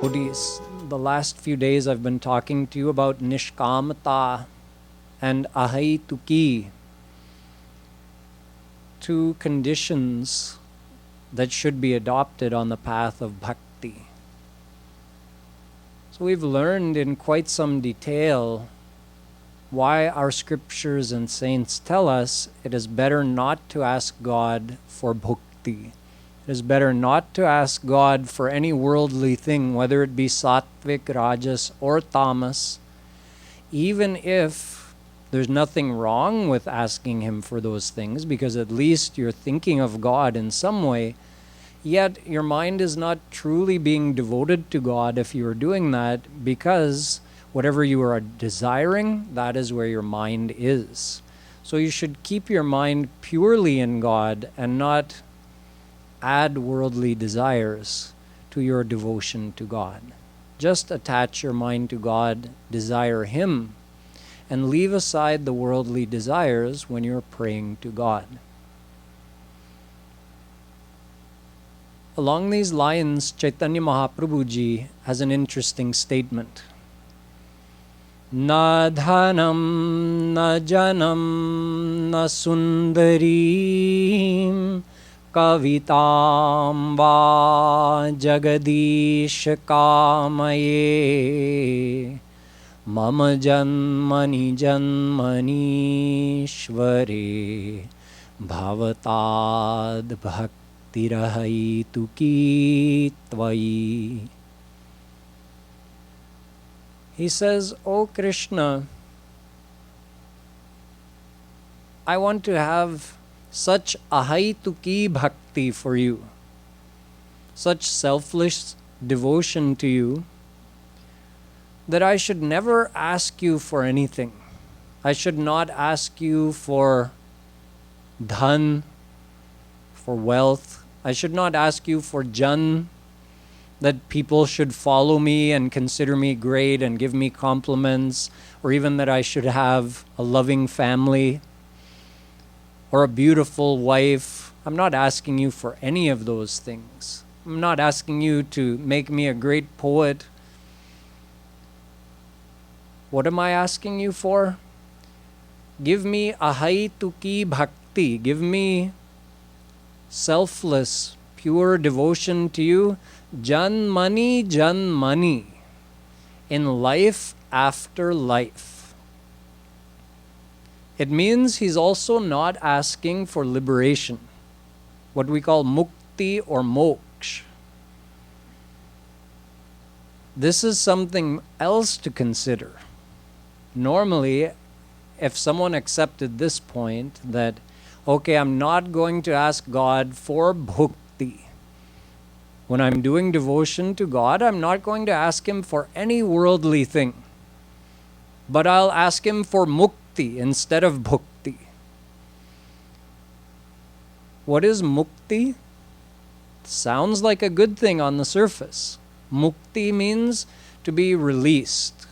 Devotees, the last few days I've been talking to you about nishkamata and ahaituki, two conditions that should be adopted on the path of bhakti. So we've learned in quite some detail why our scriptures and saints tell us it is better not to ask God for bhakti. It is better not to ask God for any worldly thing, whether it be sattvic, rajas, or tamas, even if there's nothing wrong with asking Him for those things, because at least you're thinking of God in some way, yet your mind is not truly being devoted to God if you are doing that, because whatever you are desiring, that is where your mind is. So you should keep your mind purely in God and not add worldly desires to your devotion to God. Just attach your mind to God, desire Him, and leave aside the worldly desires when you're praying to God. Along these lines, Chaitanya Mahaprabhuji has an interesting statement. Na dhanam, na janam, na sundarim, kavitam va jagadish kamaye, mama janmani janmanishvare, bhavatad bhaktirahayituki tvai. He says, "O Krishna, I want to have such ahaituki bhakti for you, such selfless devotion to you, that I should never ask you for anything. I should not ask you for dhan, for wealth. I should not ask you for jan, that people should follow me and consider me great and give me compliments, or even that I should have a loving family or a beautiful wife. I'm not asking you for any of those things. I'm not asking you to make me a great poet. What am I asking you for? Give me ahaituki bhakti. Give me selfless, pure devotion to you. Janmani, janmani, in life after life." It means he's also not asking for liberation, what we call mukti or moksha. This is something else to consider. Normally, if someone accepted this point that, okay, I'm not going to ask God for bhakti. When I'm doing devotion to God, I'm not going to ask Him for any worldly thing, but I'll ask Him for mukti instead of bhakti. What is mukti? Sounds like a good thing on the surface. Mukti means to be released.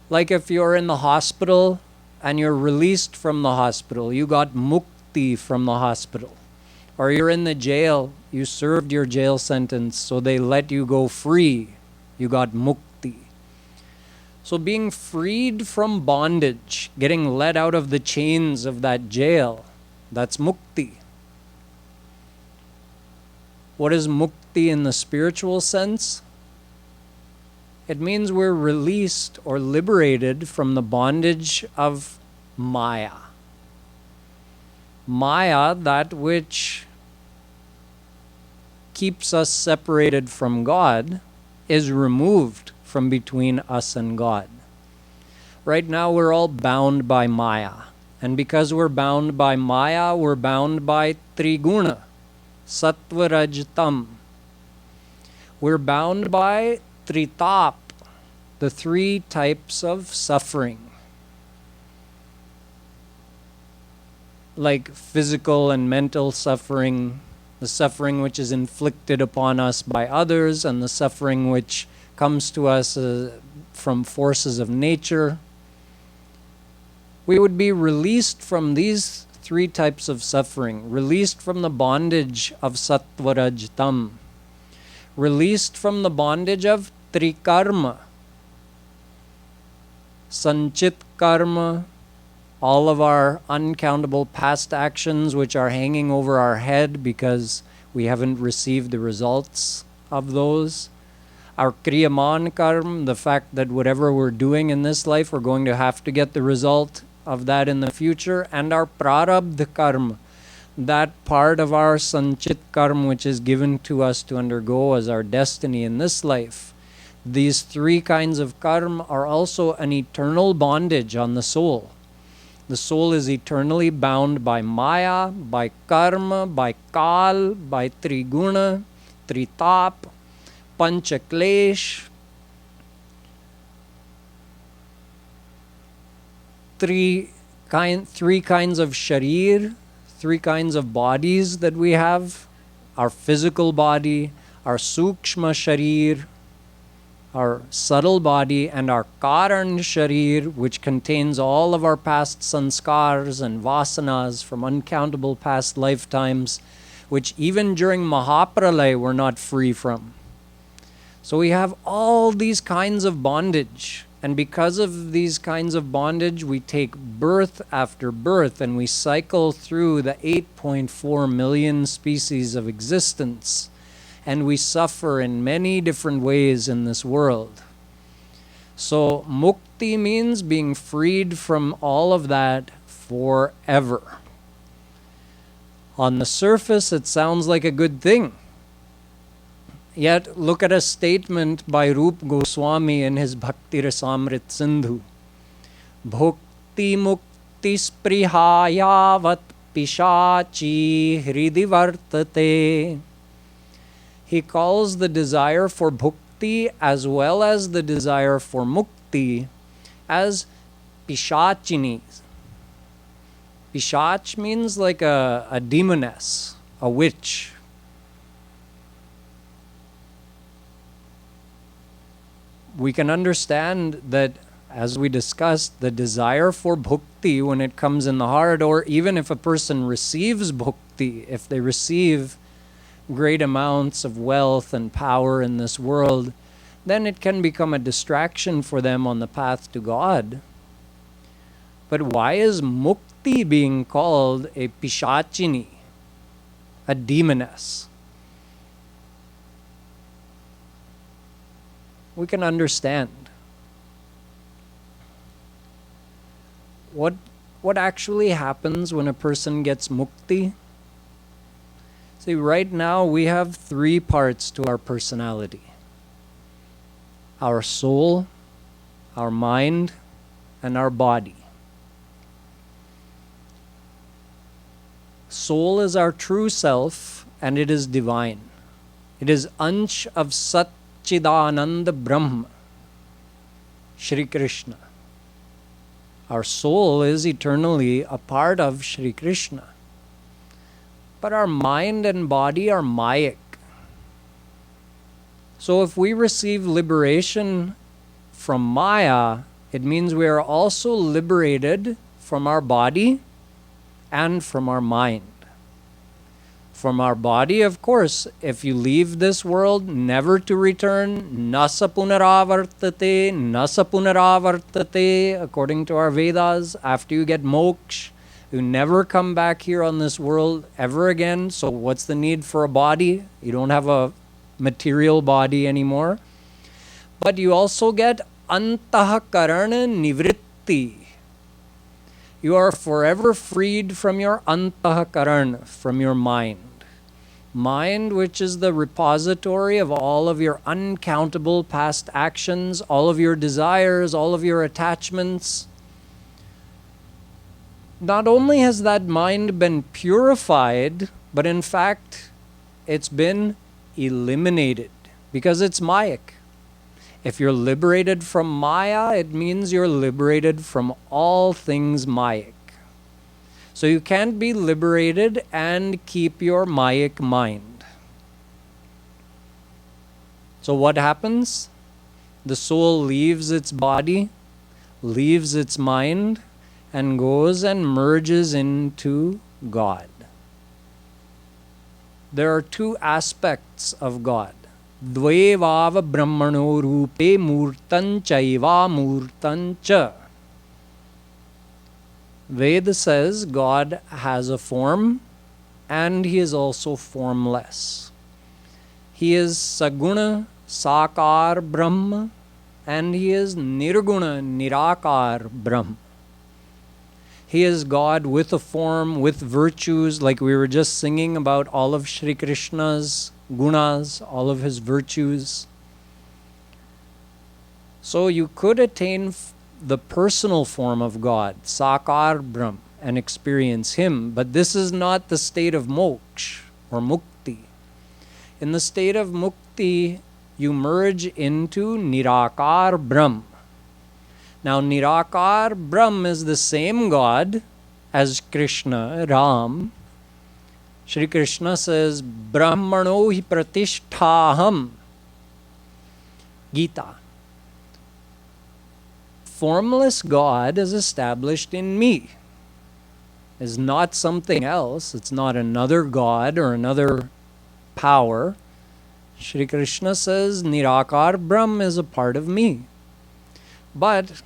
Like if you're in the hospital and you're released from the hospital, you got mukti from the hospital. Or you're in the jail, you served your jail sentence, so they let you go free. You got mukti. So being freed from bondage, getting let out of the chains of that jail, that's mukti. What is mukti in the spiritual sense? It means we're released or liberated from the bondage of Maya. Maya, that which keeps us separated from God, is removed from between us and God. Right now we're all bound by Maya. And because we're bound by Maya, we're bound by Triguna, Sattva, Raj, Tam. We're bound by Tritap, the three types of suffering. Like physical and mental suffering, the suffering which is inflicted upon us by others, and the suffering which comes to us from forces of nature. We would be released from these three types of suffering, released from the bondage of Sattva, Raj, Tam, released from the bondage of trikarma, sanchit karma, all of our uncountable past actions which are hanging over our head because we haven't received the results of those. Our kriyaman karma, the fact that whatever we're doing in this life, we're going to have to get the result of that in the future. And our prarabdha karma, that part of our sanchit karma which is given to us to undergo as our destiny in this life. These three kinds of karma are also an eternal bondage on the soul. The soul is eternally bound by maya, by karma, by kal, by triguna, tritap, panchaklesh, three kinds of sharir, three kinds of bodies that we have: our physical body, our sukshma sharir, our subtle body, and our karan sharir, which contains all of our past sanskars and vasanas from uncountable past lifetimes, which even during Mahapralaya we're not free from. So we have all these kinds of bondage, and because of these kinds of bondage we take birth after birth, and we cycle through the 8.4 million species of existence, and we suffer in many different ways in this world. So mukti means being freed from all of that forever. On the surface it sounds like a good thing. Yet look at a statement by Rup Goswami in his Bhakti Rasamrit Sindhu. Bhukti mukti sprihayavat pishachi hridi vartate. He calls the desire for bhukti as well as the desire for mukti as pishachini. Pishach means like a demoness, a witch. We can understand that, as we discussed, the desire for bhukti when it comes in the heart, or even if a person receives bhukti, if they receive great amounts of wealth and power in this world, then it can become a distraction for them on the path to God. But why is mukti being called a pishachini, a demoness? We can understand. What actually happens when a person gets mukti? See, right now we have three parts to our personality: our soul, our mind, and our body. Soul is our true self, and it is divine. It is Ansh of Satchidananda Brahma, Shri Krishna. Our soul is eternally a part of Shri Krishna. But our mind and body are mayic. So if we receive liberation from Maya, it means we are also liberated from our body and from our mind. From our body, of course, if you leave this world, never to return, nasa punaravartate, according to our Vedas, after you get moksha, you never come back here on this world ever again. So what's the need for a body? You don't have a material body anymore. But you also get antahakarana nivritti. You are forever freed from your antahakarana, from your mind. Mind, which is the repository of all of your uncountable past actions, all of your desires, all of your attachments. Not only has that mind been purified, but in fact, it's been eliminated because it's mayic. If you're liberated from Maya, it means you're liberated from all things mayic. So you can't be liberated and keep your mayic mind. So what happens? The soul leaves its body, leaves its mind, and goes and merges into God. There are two aspects of God. Dvevava brahmano rupe murtan chaiva murtan cha. Veda says God has a form and he is also formless. He is saguna sakar brahma and he is nirguna nirakar brahma. He is God with a form, with virtues, like we were just singing about all of Shri Krishna's gunas, all of his virtues. So you could attain the personal form of God, Sakar Brahm, and experience him, but this is not the state of moksha or mukti. In the state of mukti, you merge into Nirakar Brahm. Now, Nirakar Brahm is the same God as Krishna, Ram. Shri Krishna says, Brahmano hi pratisthaham. Gita. Formless God is established in me. Is not something else. It's not another God or another power. Shri Krishna says, Nirakar Brahm is a part of me. But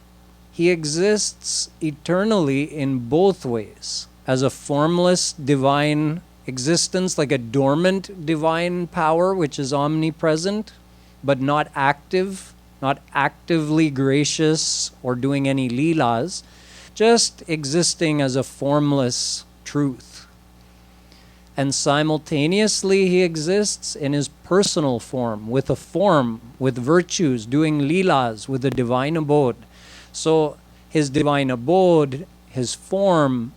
he exists eternally in both ways, as a formless divine existence, like a dormant divine power which is omnipresent, but not active, not actively gracious or doing any leelas, just existing as a formless truth. And simultaneously he exists in his personal form, with virtues, doing leelas, with a divine abode. So his divine abode, his form,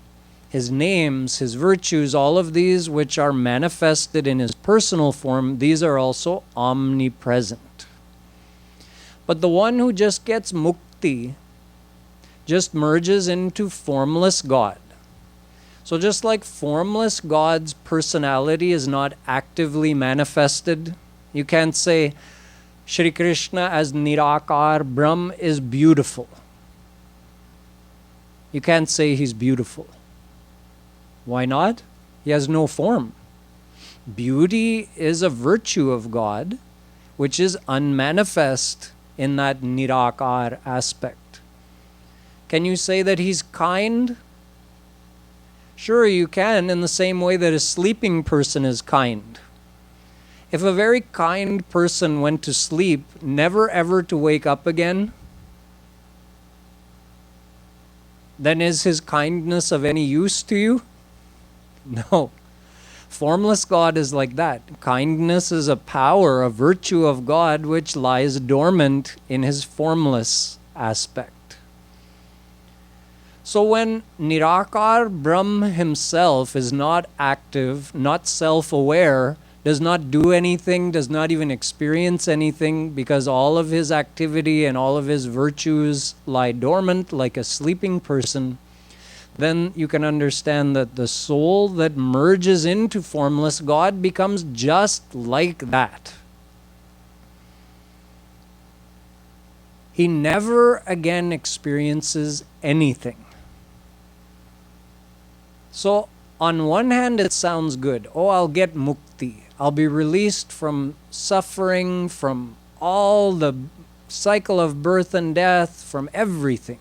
his names, his virtues, all of these which are manifested in his personal form, these are also omnipresent. But the one who just gets mukti just merges into formless God. So just like formless God's personality is not actively manifested, you can't say Shri Krishna as Nirakar Brahm is beautiful. You can't say he's beautiful. Why not? He has no form. Beauty is a virtue of God, which is unmanifest in that Nirakar aspect. Can you say that he's kind? Sure, you can, in the same way that a sleeping person is kind. If a very kind person went to sleep, never ever to wake up again, then is his kindness of any use to you? No. Formless God is like that. Kindness is a power, a virtue of God which lies dormant in his formless aspect. So when Nirakar Brahm himself is not active, not self-aware, does not do anything, does not even experience anything, because all of his activity and all of his virtues lie dormant like a sleeping person, then you can understand that the soul that merges into formless God becomes just like that. He never again experiences anything. So, on one hand, it sounds good. Oh, I'll get mukti. I'll be released from suffering, from all the cycle of birth and death, from everything.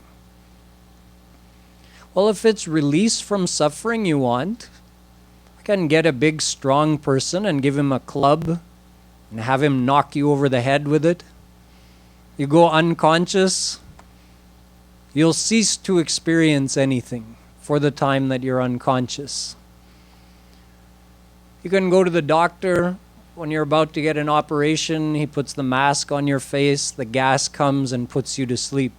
Well, if it's release from suffering you want, I can get a big, strong person and give him a club and have him knock you over the head with it. You go unconscious, you'll cease to experience anything for the time that you're unconscious. You can go to the doctor when you're about to get an operation. He puts the mask on your face, the gas comes and puts you to sleep.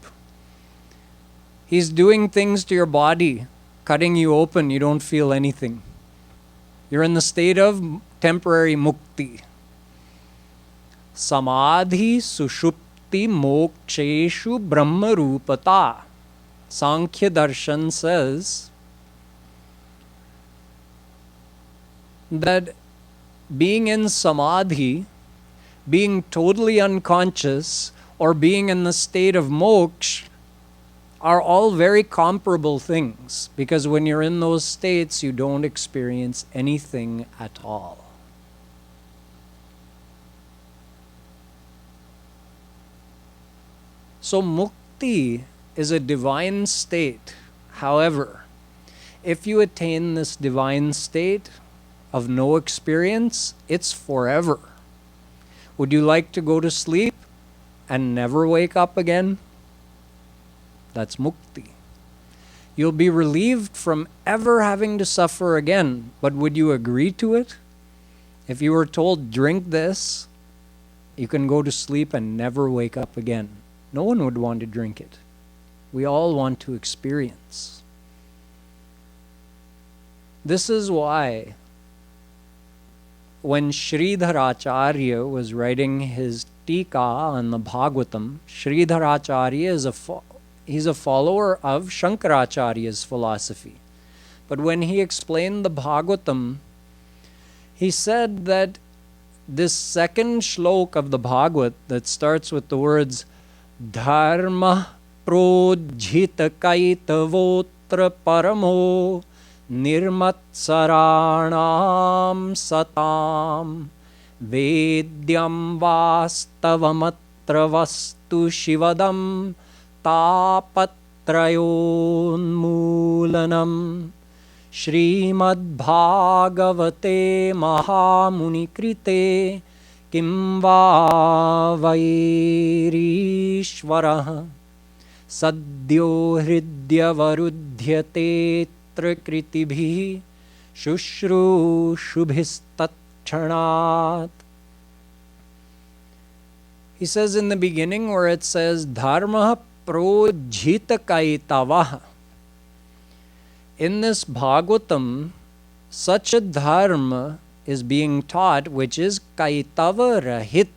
He's doing things to your body, cutting you open, you don't feel anything. You're in the state of temporary mukti. Samadhi sushupti moksheshu brahma rupata. Sankhya Darshan says that being in samadhi, being totally unconscious, or being in the state of moksha are all very comparable things, because when you're in those states, you don't experience anything at all. So mukti is a divine state. However, if you attain this divine state of no experience, it's forever. Would you like to go to sleep and never wake up again? That's mukti. You'll be relieved from ever having to suffer again, but would you agree to it? If you were told, drink this, you can go to sleep and never wake up again. No one would want to drink it. We all want to experience. This is why when Sridharacharya was writing his Tika on the Bhagavatam, Sridharacharya is he's a follower of Shankaracharya's philosophy. But when he explained the Bhagavatam, he said that this second shlok of the Bhagavat that starts with the words Dharma prodjhita kaitavotra paramo nirmatsaranam satam vedyam vastavamatra vastu shivadam tapatrayonmulanam Srimad Bhagavate Mahamunikrite Kim va vairishvarah Sadyo hridya varudhyate kritikritibhi shushrushubistatchanat. He says in the beginning where it says Dharma projhita kaitavah. In this Bhagavatam, such a dharma is being taught which is kaitava rahit.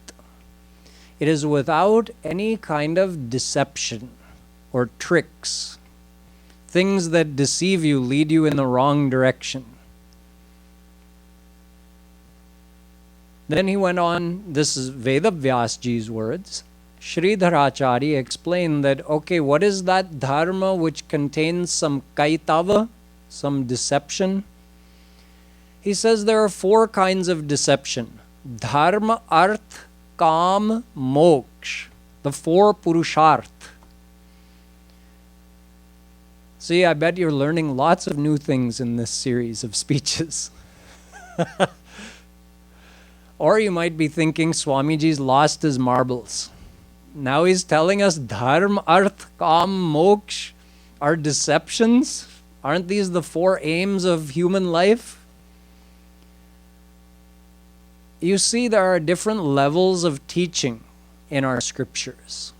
It is without any kind of deception or tricks. Things that deceive you, lead you in the wrong direction. Then he went on, this is Vedavyasji's words. Sridharacharya explained that, okay, what is that dharma which contains some kaitava, some deception? He says there are 4 kinds of deception. Dharma, arth, kam, moksh. The 4 purusharth. See, I bet you're learning lots of new things in this series of speeches. Or you might be thinking Swamiji's lost his marbles. Now he's telling us dharma, arth, kam, moksh are deceptions. Aren't these the 4 aims of human life? You see, there are different levels of teaching in our scriptures.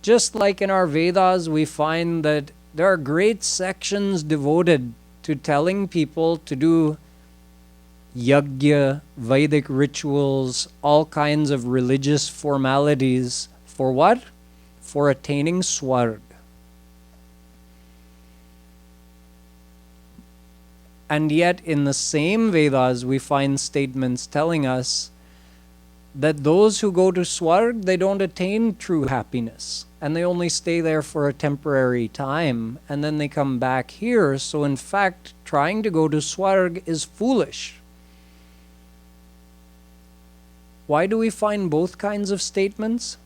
Just like in our Vedas, we find that there are great sections devoted to telling people to do yajna, Vedic rituals, all kinds of religious formalities. For what? For attaining Swarg. And yet in the same Vedas we find statements telling us that those who go to Swarg, they don't attain true happiness. And they only stay there for a temporary time. And then they come back here. So in fact, trying to go to Swarg is foolish. Why do we find both kinds of statements?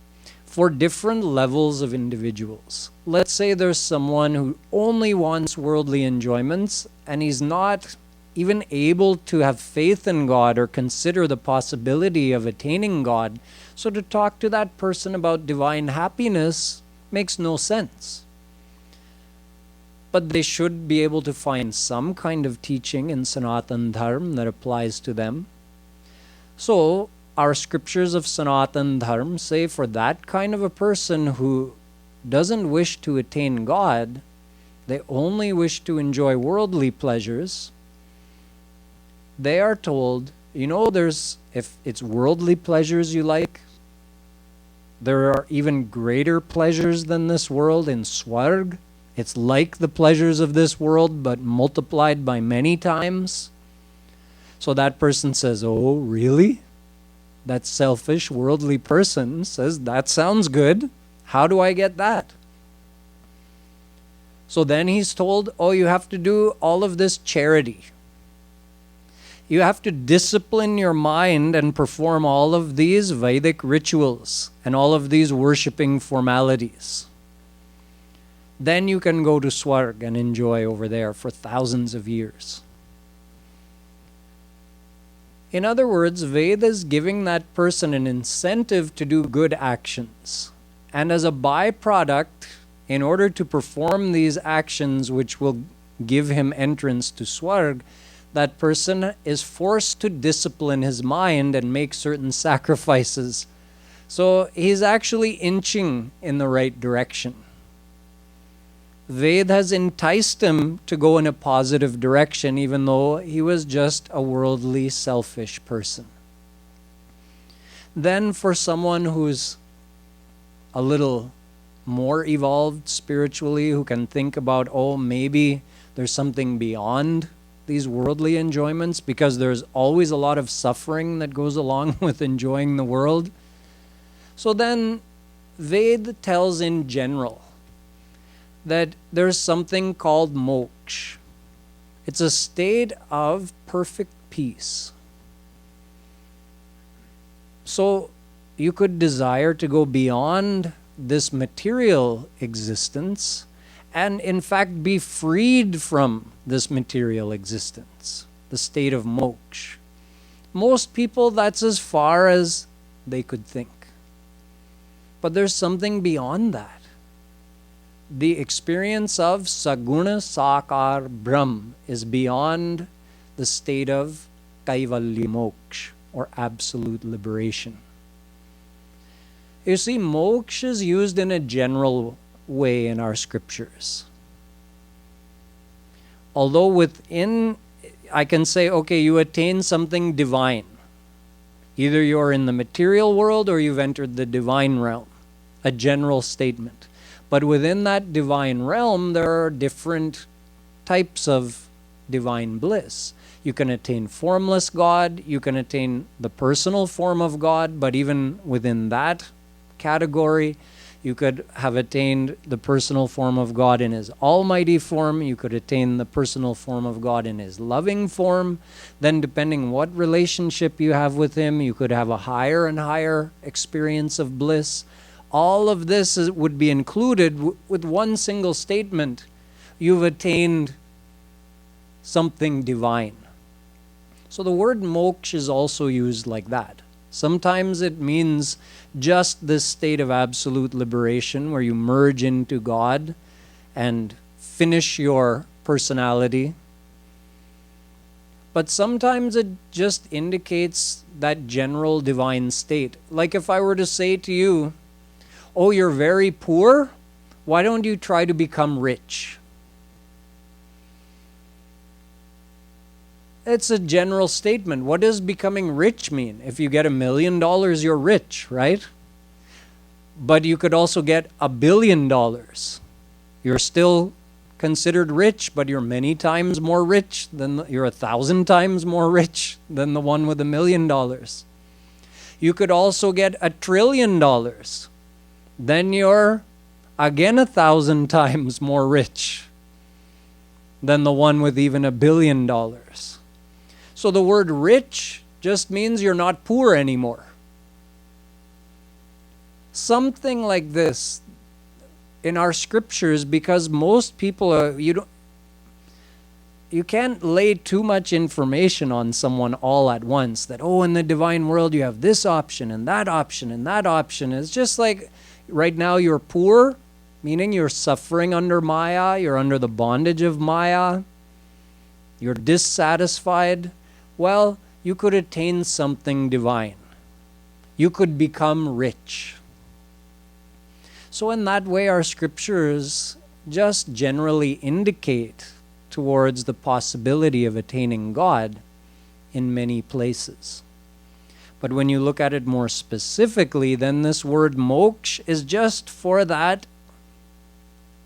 For different levels of individuals. Let's say there's someone who only wants worldly enjoyments and he's not even able to have faith in God or consider the possibility of attaining God. So to talk to that person about divine happiness makes no sense. But they should be able to find some kind of teaching in Sanatan Dharma that applies to them. So our scriptures of Sanatan Dharma say for that kind of a person who doesn't wish to attain God, they only wish to enjoy worldly pleasures, they are told, you know, if it's worldly pleasures you like, there are even greater pleasures than this world in Swarg. It's like the pleasures of this world, but multiplied by many times. So that person says, oh, really? That selfish, worldly person says, that sounds good. How do I get that? So then he's told, oh, you have to do all of this charity. You have to discipline your mind and perform all of these Vedic rituals and all of these worshipping formalities. Then you can go to Swarg and enjoy over there for thousands of years. In other words, Veda is giving that person an incentive to do good actions. And as a byproduct, in order to perform these actions which will give him entrance to Swarg, that person is forced to discipline his mind and make certain sacrifices. So he's actually inching in the right direction. Ved has enticed him to go in a positive direction, even though he was just a worldly, selfish person. Then for someone who's a little more evolved spiritually, who can think about, oh, maybe there's something beyond these worldly enjoyments, because there's always a lot of suffering that goes along with enjoying the world. So then Ved tells in general that there's something called moksha. It's a state of perfect peace. So you could desire to go beyond this material existence and in fact be freed from this material existence, the state of moksha. Most people, that's as far as they could think. But there's something beyond that. The experience of Saguna Sakar Brahm is beyond the state of Kaivalya Moksha, or absolute liberation. You see, moksha is used in a general way in our scriptures. Although within, I can say, okay, you attain something divine. Either you're in the material world or you've entered the divine realm. A general statement. But within that divine realm, there are different types of divine bliss. You can attain formless God, you can attain the personal form of God, but even within that category, you could have attained the personal form of God in His almighty form, you could attain the personal form of God in His loving form. Then depending what relationship you have with Him, you could have a higher and higher experience of bliss. All of this would be included with one single statement. You've attained something divine. So the word moksha is also used like that. Sometimes it means just this state of absolute liberation where you merge into God and finish your personality. But sometimes it just indicates that general divine state. Like if I were to say to you, oh, you're very poor? Why don't you try to become rich? It's a general statement. What does becoming rich mean? If you get $1 million, you're rich, right? But you could also get $1 billion. You're still considered rich, but you're many times more rich than, you're 1,000 times more rich than the one with $1 million. You could also get $1 trillion. Then you're again 1,000 times more rich than the one with even $1 billion. So the word rich just means you're not poor anymore. Something like this in our scriptures, because most people are, you can't lay too much information on someone all at once, that, oh, in the divine world you have this option and that option and that option. It's just like, right now you're poor, meaning you're suffering under Maya, you're under the bondage of Maya, you're dissatisfied. Well, you could attain something divine. You could become rich. So in that way, our scriptures just generally indicate towards the possibility of attaining God in many places. But when you look at it more specifically, then this word moksha is just for that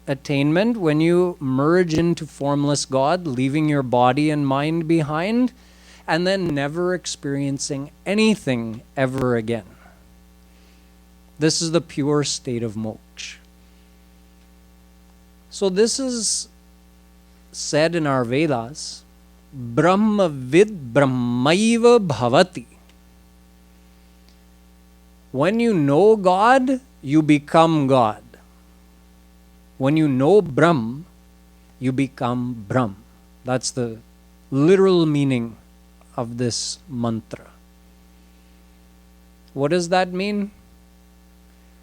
attainment when you merge into formless God, leaving your body and mind behind, and then never experiencing anything ever again. This is the pure state of moksha. So this is said in our Vedas Brahmavid Brahmaiva Bhavati. When you know God, you become God. When you know Brahm, you become Brahm. That's the literal meaning of this mantra. What does that mean?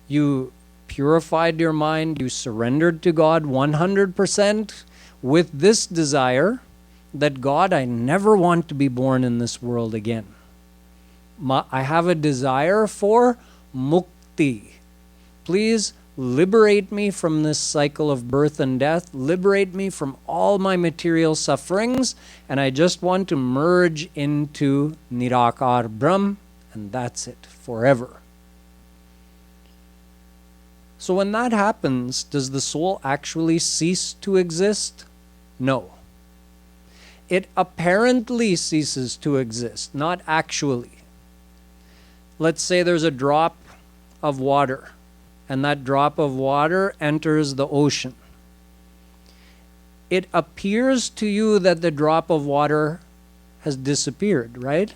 You purified your mind, you surrendered to God 100% with this desire that God, I never want to be born in this world again. I have a desire for mukti. Please liberate me from this cycle of birth and death. Liberate me from all my material sufferings. And I just want to merge into Nirakar Brahm. And that's it, forever. So when that happens, does the soul actually cease to exist? No. It apparently ceases to exist, not actually. Let's say there's a drop of water, and that drop of water enters the ocean. It appears to you that the drop of water has disappeared, right?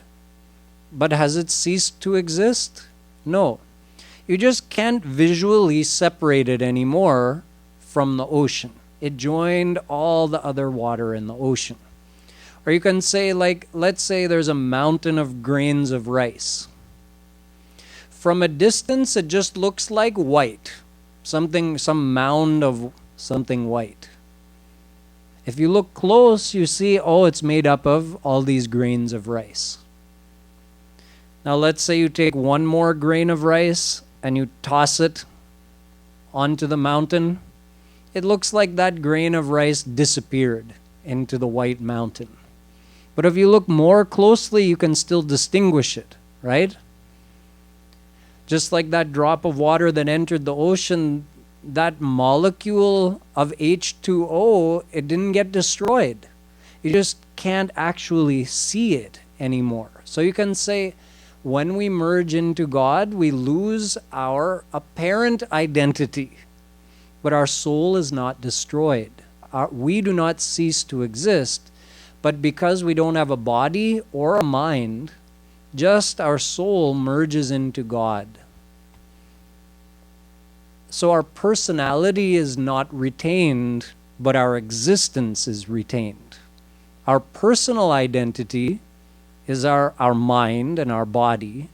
But has it ceased to exist? No. You just can't visually separate it anymore from the ocean. It joined all the other water in the ocean. Or you can say, like, let's say there's a mountain of grains of rice. From a distance, it just looks like white. Some mound of something white. If you look close, you see, oh, it's made up of all these grains of rice. Now let's say you take one more grain of rice and you toss it onto the mountain. It looks like that grain of rice disappeared into the white mountain. But if you look more closely, you can still distinguish it, right? Just like that drop of water that entered the ocean, that molecule of H2O, it didn't get destroyed. You just can't actually see it anymore. So you can say, when we merge into God, we lose our apparent identity, but our soul is not destroyed. We do not cease to exist, but because we don't have a body or a mind, just our soul merges into God. So our personality is not retained, but our existence is retained. Our personal identity is our mind and our body.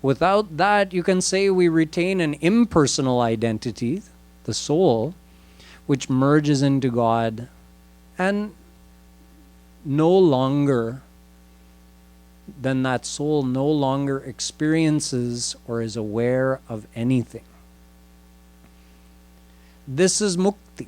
Without that, you can say we retain an impersonal identity, the soul, which merges into God and no longer, then that soul no longer experiences or is aware of anything. This is mukti.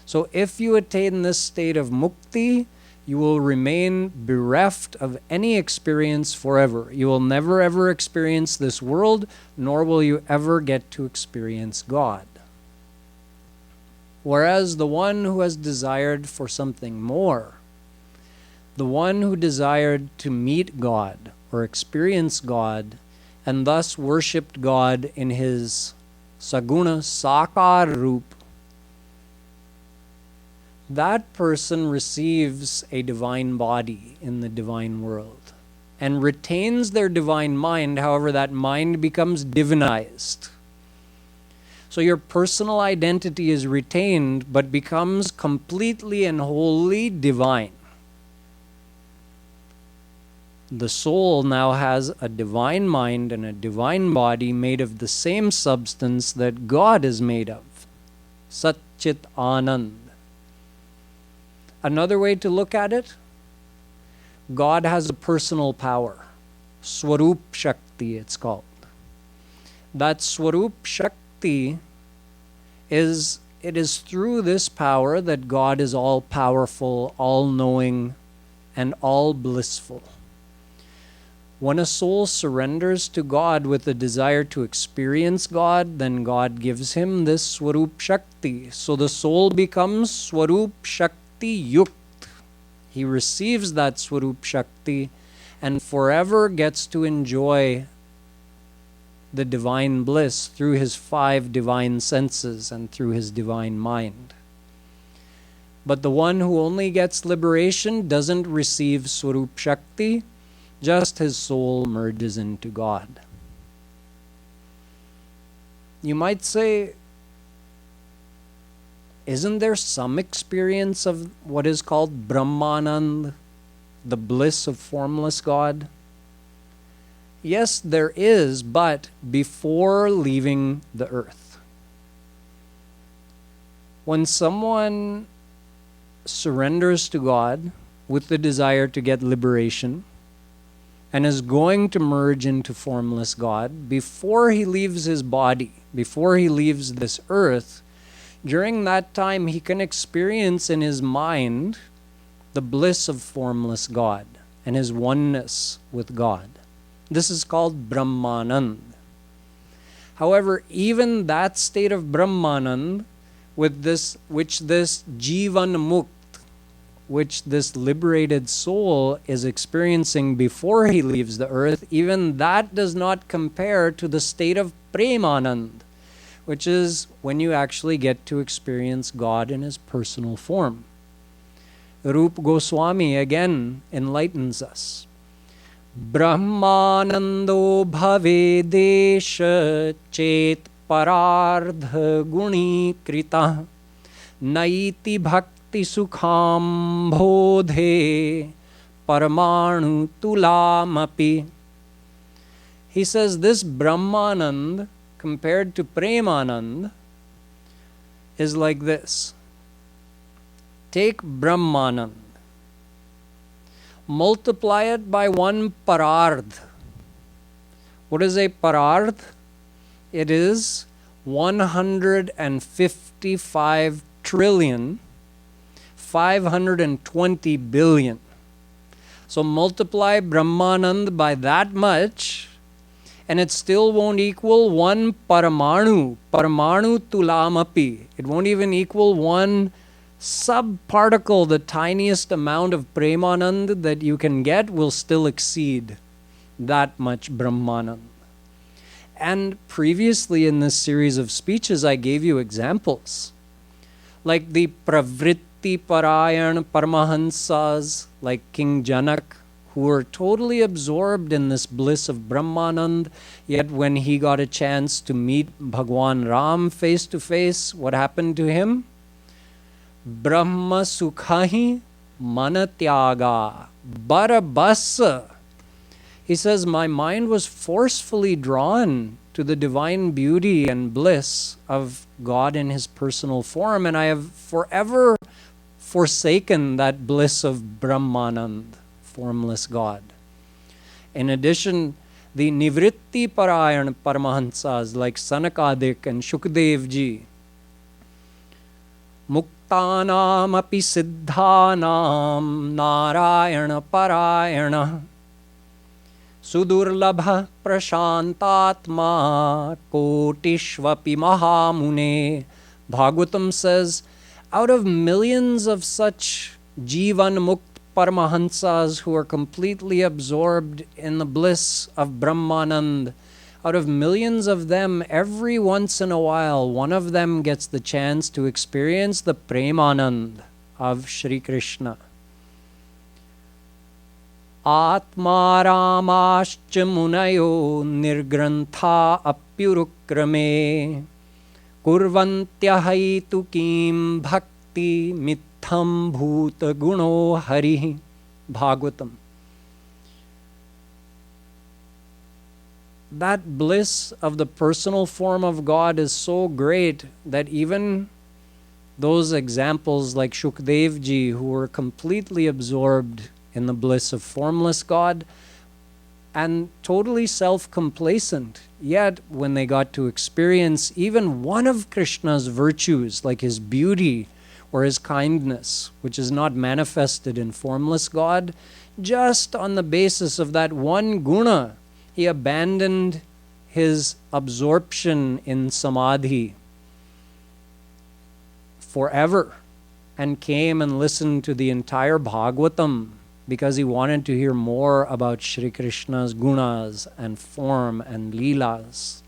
So if you attain this state of mukti, you will remain bereft of any experience forever. You will never ever experience this world, nor will you ever get to experience God. Whereas the one who has desired for something more, the one who desired to meet God or experience God, and thus worshipped God in his saguna sakar roop, that person receives a divine body in the divine world and retains their divine mind. However, that mind becomes divinized. So your personal identity is retained but becomes completely and wholly divine. The soul now has a divine mind and a divine body made of the same substance that God is made of. Sat Chit Anand. Another way to look at it, God has a personal power. Swarup Shakti, it's called. That Swarup Shakti is through this power that God is all powerful, all knowing, and all blissful. When a soul surrenders to God with a desire to experience God, then God gives him this Swarup Shakti. So the soul becomes Swarup Shakti Yukt. He receives that Swarup Shakti and forever gets to enjoy the divine bliss through his 5 divine senses and through his divine mind. But the one who only gets liberation doesn't receive Swarup Shakti, just his soul merges into God. You might say, isn't there some experience of what is called Brahmanand, the bliss of formless God? Yes, there is, but before leaving the earth. When someone surrenders to God with the desire to get liberation and is going to merge into formless God, before he leaves his body, before he leaves this earth, during that time he can experience in his mind the bliss of formless God and his oneness with God. This is called Brahmanand. However, even that state of Brahmanand, which this Jivan Mukt, which this liberated soul is experiencing before he leaves the earth, even that does not compare to the state of Premanand, which is when you actually get to experience God in his personal form. Rupa Goswami again enlightens us. Brahmanando bhave desha chet parardha guni krita naiti bhakti sukham bodhe paramanu tulamapi. He says this Brahmanand compared to Premanand is like this. Take Brahmanand, multiply it by one parardh. What is a parardh? It is 155 trillion 520 billion. So multiply Brahmanand by that much and it still won't equal one paramanu tulamapi. It won't even equal one subparticle. The tiniest amount of Premanand that you can get will still exceed that much Brahmanand. And previously in this series of speeches, I gave you examples. Like the Pravritti Parayan Paramahansas, like King Janak, who were totally absorbed in this bliss of Brahmanand, yet when he got a chance to meet Bhagwan Ram face to face, what happened to him? Brahma Sukhahi Manatyaga Barabasa. He says, my mind was forcefully drawn to the divine beauty and bliss of God in his personal form, and I have forever forsaken that bliss of Brahmanand, formless God. In addition, the Nivritti Parayan Paramahansas like Sanakadik and Shukdev ji, Muktanam api siddhanam Narayana Parayana Sudurlabha prashantatma kotishvapi mahamune. Bhagavatam says, out of millions of such Jivan Mukt Paramahansas who are completely absorbed in the bliss of Brahmanand, out of millions of them, every once in a while, one of them gets the chance to experience the Premanand of Shri Krishna. Atma Ramascha Munayo Nirgrantha Apyurukrame Kurvantyahitukim Bhakti Mitham Bhuta Guno Hari. Bhagavatam. That bliss of the personal form of God is so great that even those examples like Shukdev ji, who were completely absorbed in the bliss of formless God and totally self-complacent, yet when they got to experience even one of Krishna's virtues, like his beauty or his kindness, which is not manifested in formless God, just on the basis of that one guna, he abandoned his absorption in samadhi forever and came and listened to the entire Bhagavatam because he wanted to hear more about Shri Krishna's gunas and form and leelas.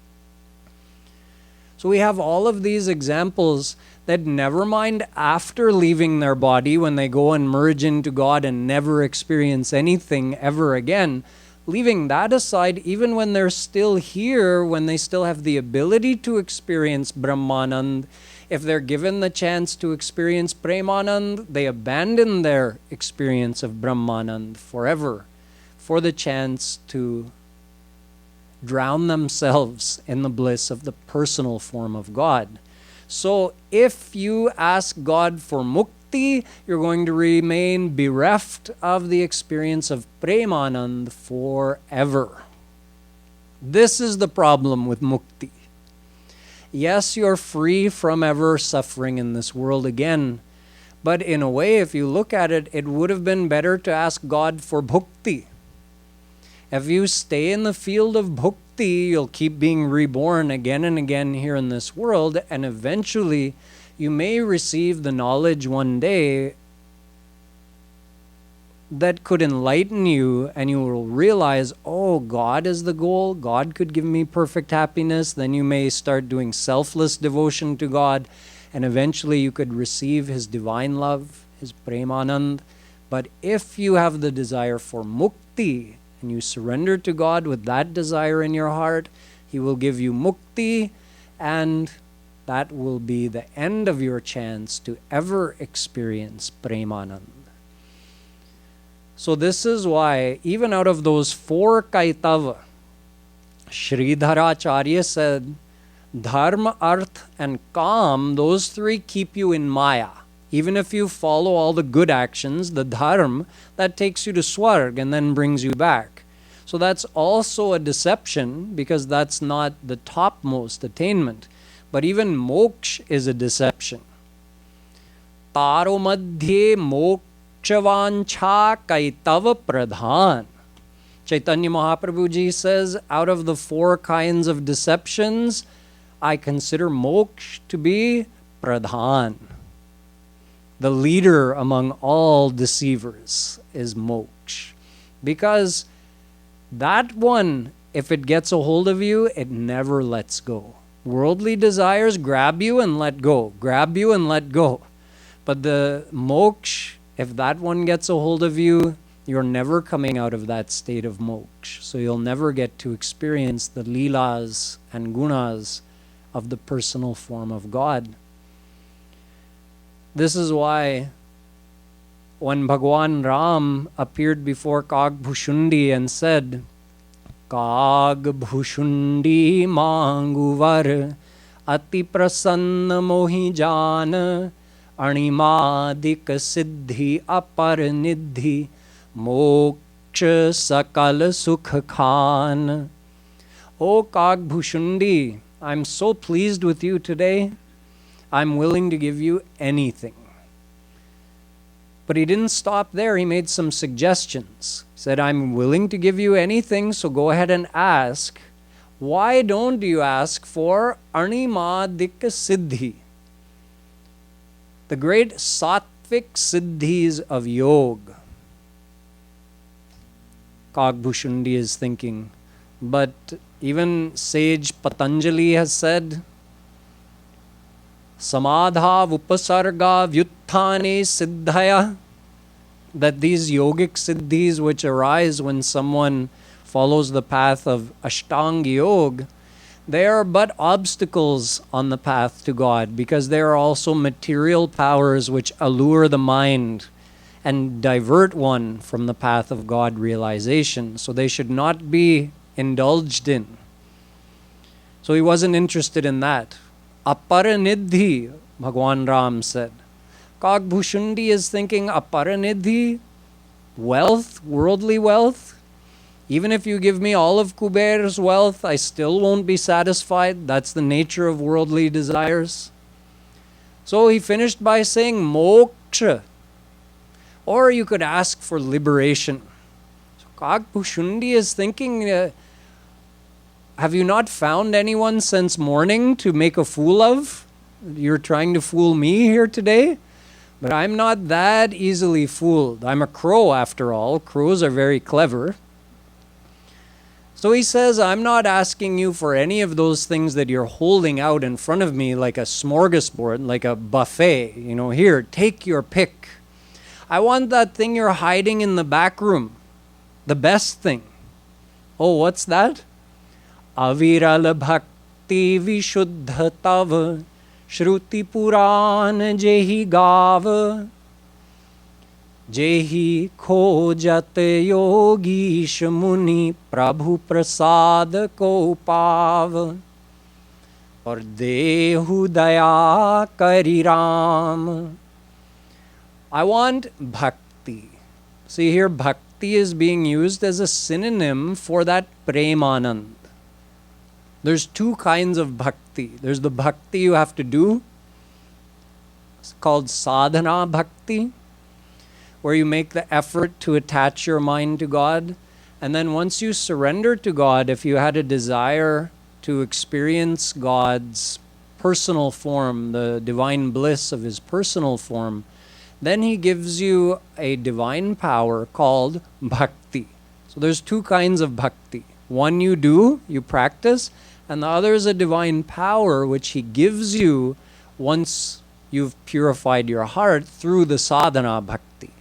So we have all of these examples that never mind after leaving their body, when they go and merge into God and never experience anything ever again, leaving that aside, even when they're still here, when they still have the ability to experience Brahmanand, if they're given the chance to experience Premanand, they abandon their experience of Brahmanand forever for the chance to drown themselves in the bliss of the personal form of God. So if you ask God for mukti, you're going to remain bereft of the experience of Premanand forever. This is the problem with mukti. Yes, you're free from ever suffering in this world again, but in a way, if you look at it, it would have been better to ask God for bhakti. If you stay in the field of bhakti, you'll keep being reborn again and again here in this world, and eventually you may receive the knowledge one day that could enlighten you, and you will realize, oh, God is the goal. God could give me perfect happiness. Then you may start doing selfless devotion to God, and eventually you could receive His divine love, His Premanand. But if you have the desire for mukti, and you surrender to God with that desire in your heart, He will give you mukti, and that will be the end of your chance to ever experience Premanand. So this is why, even out of those 4 kaitava, Sridharacharya said, Dharma, Arth, and Kam, those 3 keep you in Maya. Even if you follow all the good actions, the dharma, that takes you to Swarg and then brings you back. So that's also a deception, because that's not the topmost attainment. But even moksha is a deception. Taro madhye mokshavancha kaitava pradhan. Chaitanya Mahaprabhu Ji says, out of the 4 kinds of deceptions, I consider moksha to be pradhan. The leader among all deceivers is moksha. Because that one, if it gets a hold of you, it never lets go. Worldly desires grab you and let go, grab you and let go. But the moksha, if that one gets a hold of you, you're never coming out of that state of moksha. So you'll never get to experience the leelas and gunas of the personal form of God. This is why when Bhagwan Ram appeared before Kagbhushundi and said, Kagbhushundi manguvar ati prasanna mohi jana animadik siddhi apar nidhi moksha sakal sukh khan. O Kagbhushundi, I'm so pleased with you today. I'm willing to give you anything. But he didn't stop there. He made some suggestions. He said, I'm willing to give you anything, so go ahead and ask. Why don't you ask for Animadik Siddhi? The great sattvic siddhis of yoga. Kagbhushundi is thinking. But even sage Patanjali has said, Samadha Vupasarga Vyuthane Siddhaya, that these yogic siddhis which arise when someone follows the path of Ashtanga Yoga, they are but obstacles on the path to God, because they are also material powers which allure the mind and divert one from the path of God realization. So they should not be indulged in. So he wasn't interested in that. Aparanidhi, Bhagwan Ram said. Kagbhushundi is thinking, Aparanidhi, wealth, worldly wealth. Even if you give me all of Kuber's wealth, I still won't be satisfied. That's the nature of worldly desires. So he finished by saying moksha. Or you could ask for liberation. So Kagbhushundi is thinking, have you not found anyone since morning to make a fool of? You're trying to fool me here today? But I'm not that easily fooled. I'm a crow after all. Crows are very clever. So he says, I'm not asking you for any of those things that you're holding out in front of me like a smorgasbord, like a buffet. Here, take your pick. I want that thing you're hiding in the back room. The best thing. Oh, what's that? Aviral bhakti vishuddha tav shruti puran jehi gav जेहि खोजत योगीश मुनि प्रभु प्रसाद को पाव और देहु दया करि Ram. I want bhakti. See here, bhakti is being used as a synonym for that premanand. There's two kinds of bhakti. There's the bhakti you have to do. It's called sadhana bhakti, where you make the effort to attach your mind to God. And then once you surrender to God, if you had a desire to experience God's personal form, the divine bliss of His personal form, then He gives you a divine power called bhakti. So there's two kinds of bhakti. One you do, you practice, and the other is a divine power which He gives you once you've purified your heart through the sadhana bhakti.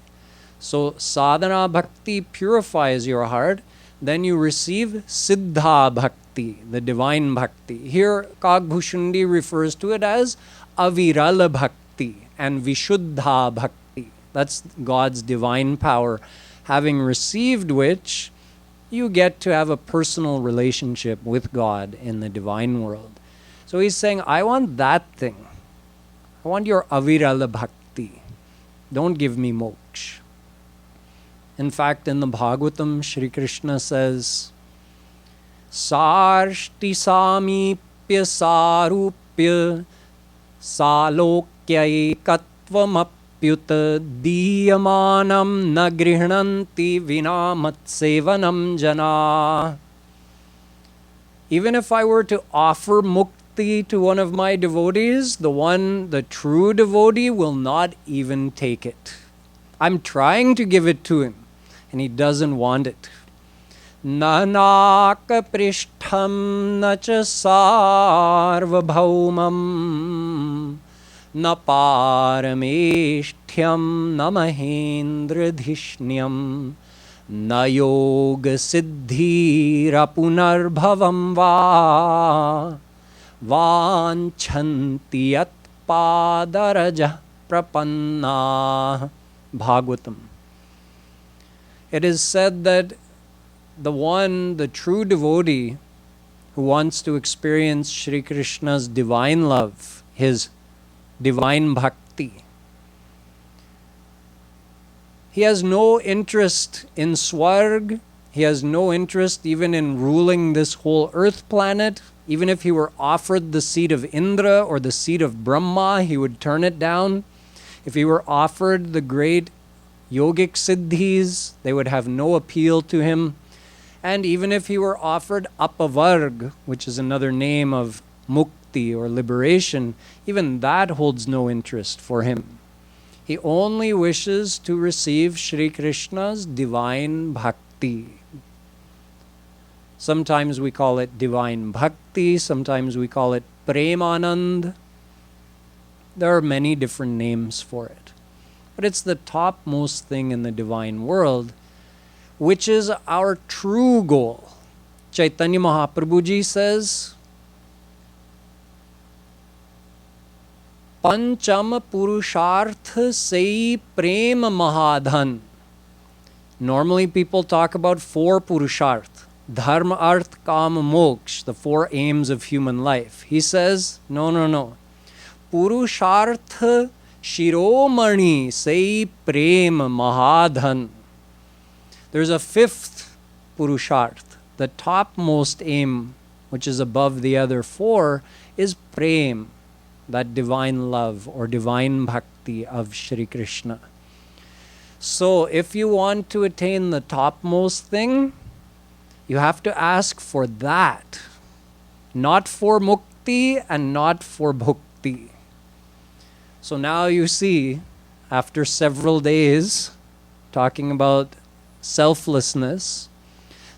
So sadhana bhakti purifies your heart, then you receive siddha bhakti, the divine bhakti. Here Kagbhushundi refers to it as aviral bhakti and vishuddha bhakti. That's God's divine power, having received which you get to have a personal relationship with God in the divine world. So he's saying, I want that thing. I want your aviral bhakti. Don't give me moksha. In fact, in the Bhagavatam, Shri Krishna says, Sarshti samipya sarupya salokya ekatvam diyamanam na grihnanti vina matsevanam jana. Even if I were to offer mukti to one of my devotees, the true devotee will not even take it. I'm trying to give it to him, and he doesn't want it. Nanaka prishtham na cha sarvabhaumam na parameshtyam na mahendra dhishnyam na yoga siddhira punarbhavam va vanchanti yat padaraja prapanna. Bhagavatam. It is said that the true devotee who wants to experience Shri Krishna's divine love, His divine bhakti, he has no interest in swarg, he has no interest even in ruling this whole earth planet. Even if he were offered the seat of Indra or the seat of Brahma, he would turn it down. If he were offered the great yogic siddhis, they would have no appeal to him. And even if he were offered apavarg, which is another name of mukti or liberation, even that holds no interest for him. He only wishes to receive Shri Krishna's divine bhakti. Sometimes we call it divine bhakti, sometimes we call it premanand. There are many different names for it. But it's the topmost thing in the divine world, which is our true goal. Chaitanya Mahaprabhuji says, Pancham Purusharth Sei Prem Mahadhan. Normally people talk about 4 Purusharth. Dharma, Arth, Kama, Moksha, the 4 aims of human life. He says, no. Purusharth Shiromani Sei Prem Mahadhan. There's a 5th Purusharth. The topmost aim, which is above the other 4, is Prem, that divine love or divine bhakti of Shri Krishna. So if you want to attain the topmost thing, you have to ask for that, not for mukti and not for bhukti. So now you see, after several days talking about selflessness,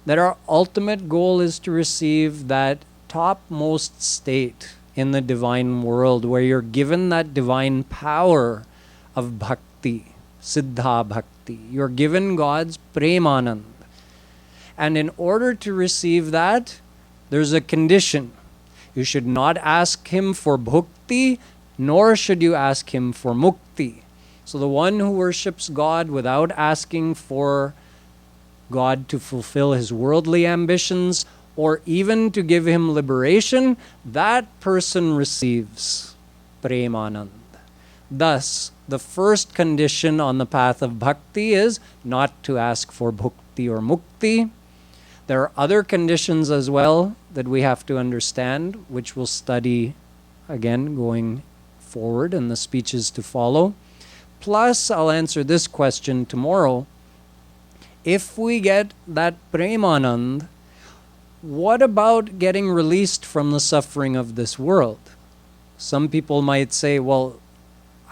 that our ultimate goal is to receive that topmost state in the divine world where you're given that divine power of bhakti, siddha bhakti. You're given God's premanand. And in order to receive that, there's a condition. You should not ask him for bhukti, nor should you ask him for mukti. So the one who worships God without asking for God to fulfill his worldly ambitions or even to give him liberation, that person receives premanand. Thus, the first condition on the path of bhakti is not to ask for bhukti or mukti. There are other conditions as well that we have to understand, which we'll study again going forward in the speeches to follow. Plus, I'll answer this question tomorrow. If we get that premanand, what about getting released from the suffering of this world? Some people might say, well,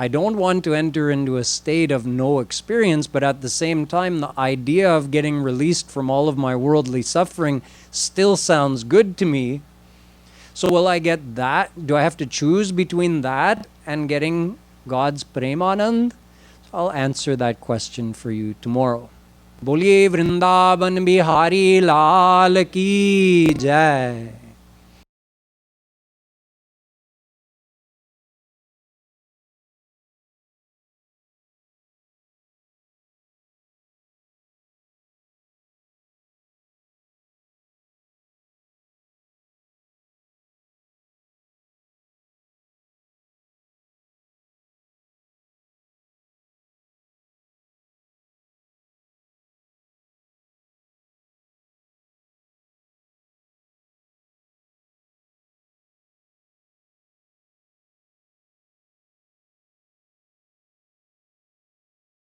I don't want to enter into a state of no experience, but at the same time, the idea of getting released from all of my worldly suffering still sounds good to me. So will I get that? Do I have to choose between that and getting God's premanand? I'll answer that question for you tomorrow. Boliye Vrindavan Bihari Lal Ki Jai.